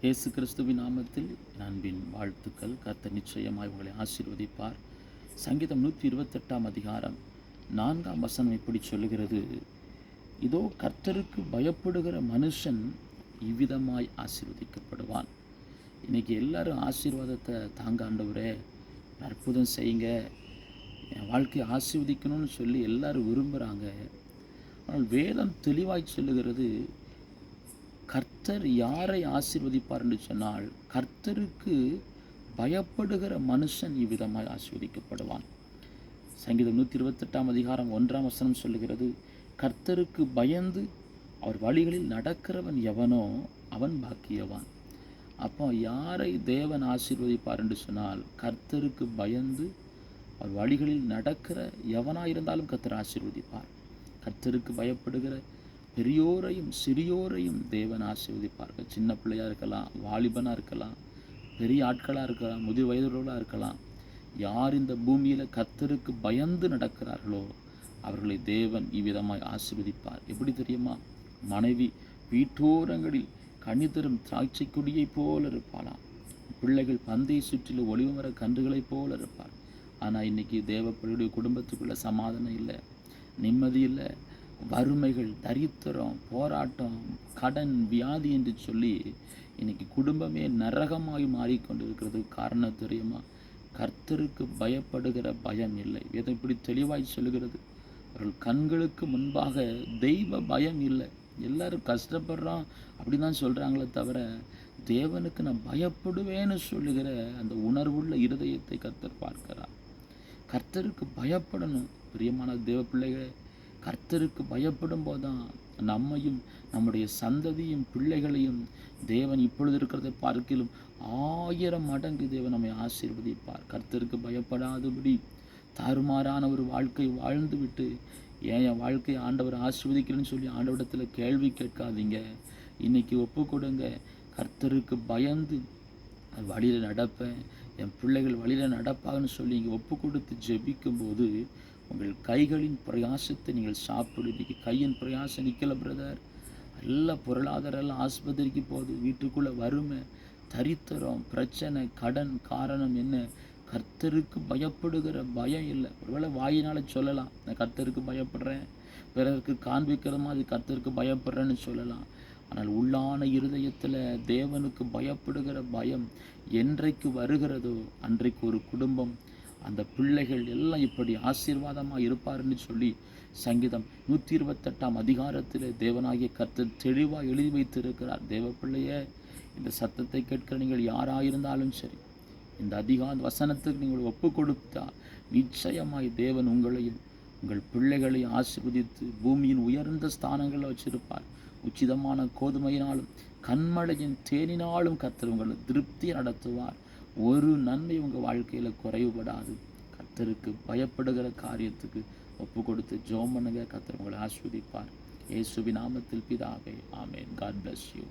இயேசு கிறிஸ்துவின் நாமத்தில் என் அன்பின் வாழ்த்துக்கள். கர்த்தர் நிச்சயமாய் உங்களை ஆசீர்வதிப்பார். சங்கீதம் 128 அதிகாரம் 4 வசனம் இப்படி சொல்லுகிறது, இதோ கர்த்தருக்கு பயப்படுகிற மனுஷன் இவ்விதமாய் ஆசீர்வதிக்கப்படுவான். இன்னைக்கு எல்லாரும் ஆசீர்வாதத்தை தாங்க ஆண்டவரே, அற்புதம் செய்யுங்க, என் வாழ்க்கையை ஆசீர்வதிக்கணும்னு சொல்லி எல்லாரும் விரும்புகிறாங்க. ஆனால் வேதம் தெளிவாய் சொல்லுகிறது, கர்த்தர் யாரை ஆசீர்வதிப்பார் என்று சொன்னால், கர்த்தருக்கு பயப்படுகிற மனுஷன் இவ்விதமாய் ஆசீர்வதிக்கப்படுவான். சங்கீதம் 128 அதிகாரம் 1 வசனம் சொல்லுகிறது, கர்த்தருக்கு பயந்து அவர் வழிகளில் நடக்கிறவன் எவனோ அவன் பாக்கியவான். அப்போ யாரை தேவன் ஆசீர்வதிப்பார் என்று சொன்னால், கர்த்தருக்கு பயந்து அவர் வழிகளில் நடக்கிற எவனாயிருந்தாலும் கர்த்தர் ஆசீர்வதிப்பார். கர்த்தருக்கு பயப்படுகிற பெரியோரையும் சிறியோரையும் தேவன் ஆசீர்வதிப்பார்கள். சின்ன பிள்ளையாக இருக்கலாம், வாலிபனாக இருக்கலாம், பெரிய ஆட்களாக இருக்கலாம், முதிர் வயதுள்ளவர்களாக இருக்கலாம். யார் இந்த பூமியில் கர்த்தருக்கு பயந்து நடக்கிறார்களோ அவர்களை தேவன் இவ்விதமாய் ஆசீர்வதிப்பார். எப்படி தெரியுமா? மனைவி வீட்டோரங்களில் கனி தரும் திராட்சை கொடியைப் போல இருப்பாளாம். பிள்ளைகள் பந்தையை சுற்றிலும் ஒளிவு மர கன்றுகளைப் போல இருப்பார். ஆனால் இன்னைக்கு தேவப்பிள்ளையுடைய குடும்பத்துக்குள்ள சமாதானம் இல்லை, நிம்மதி இல்லை, வறுமைகள், தரித்திரம், போராட்டம், கடன், வியாதி என்று சொல்லி இன்னைக்கு குடும்பமே நரகமாய் மாறிக்கொண்டிருக்கிறது. காரணம் தெரியுமா? கர்த்தருக்கு பயப்படுகிற பயம் இல்லை. வேதம் இப்படி தெளிவாய் சொல்லுகிறது, அவர்கள் கண்களுக்கு முன்பாக தெய்வ பயம் இல்லை. எல்லாரும் கஷ்டப்படுறோம் அப்படிதான் சொல்கிறாங்களே தவிர, தேவனுக்கு நான் பயப்படுவேன்னு சொல்லுகிற அந்த உணர்வுள்ள இருதயத்தை கர்த்தர் பார்க்கிறார். கர்த்தருக்கு பயப்படணும். பிரியமான தேவ பிள்ளைகளே, கர்த்தருக்கு பயப்படும் போதுதான் நம்மையும் நம்முடைய சந்ததியும் பிள்ளைகளையும் தேவன் இப்பொழுது இருக்கிறதை பார்க்கிலும் 1000 மடங்கு தேவன் நம்மை ஆசீர்வதிப்பார். கர்த்தருக்கு பயப்படாதபடி தாறுமாறான ஒரு வாழ்க்கை வாழ்ந்து விட்டு, ஏன் என் வாழ்க்கையை ஆண்டவர் ஆசீர்வதிக்கிறேன்னு சொல்லி ஆண்டவரிடத்தில் கேள்வி கேட்காதீங்க. இன்னைக்கு ஒப்பு கொடுங்க. கர்த்தருக்கு பயந்து வழியில் நடப்பேன், என் பிள்ளைகள் வழியில் நடப்பாங்கன்னு சொல்லி இங்கே ஒப்பு கொடுத்து ஜெபிக்கும்போது உங்கள் கைகளின் பிரயாசத்தை நீங்கள் சாப்பிடுவீங்க. கையின் பிரயாசம் நிற்கல பிரதர், எல்லா பொருளாதாரம் எல்லாம் ஆஸ்பத்திரிக்கு போகுது, வீட்டுக்குள்ளே வறுமை, தரித்திரம், பிரச்சனை, கடன். காரணம் என்ன? கர்த்தருக்கு பயப்படுகிற பயம் இல்லை. ஒருவேளை வாயினால் சொல்லலாம், நான் கர்த்தருக்கு பயப்படுறேன், பிறருக்கு காண்பிக்கிற மாதிரி கர்த்தருக்கு பயப்படுறேன்னு சொல்லலாம். ஆனால் உள்ளான இருதயத்தில் தேவனுக்கு பயப்படுகிற பயம் என்றைக்கு வருகிறதோ அன்றைக்கு ஒரு குடும்பம், அந்த பிள்ளைகள் எல்லாம் இப்படி ஆசீர்வாதமாக இருப்பார்னு சொல்லி சங்கீதம் 128 அதிகாரத்தில் தேவனாகிய கர்த்தர் தெளிவாக எழுதி வைத்திருக்கிறார். தேவ பிள்ளையே, இந்த சத்தத்தை கேட்கிற நீங்கள் யாராயிருந்தாலும் சரி, இந்த வசனத்துக்கு நீங்கள் ஒப்பு கொடுத்தா நிச்சயமாய் தேவன் உங்களையும் உங்கள் பிள்ளைகளையும் ஆசீர்வதித்து பூமியின் உயர்ந்த ஸ்தானங்களில் வச்சிருப்பார். உச்சிதமான கோதுமையினாலும் கண்மழையின் தேனினாலும் கர்த்தர் உங்களை திருப்தியை நடத்துவார். ஒரு நன்மை உங்கள் வாழ்க்கையில் குறைவுபடாது. கர்த்தருக்கு பயப்படுகிற காரியத்துக்கு ஒப்பு கொடுத்து ஜெபம் பண்ணுங்க. கர்த்தர் உங்களை ஆசீர்வதிப்பார். இயேசுவின் நாமத்தில் பிதாவே, ஆமென். God bless you.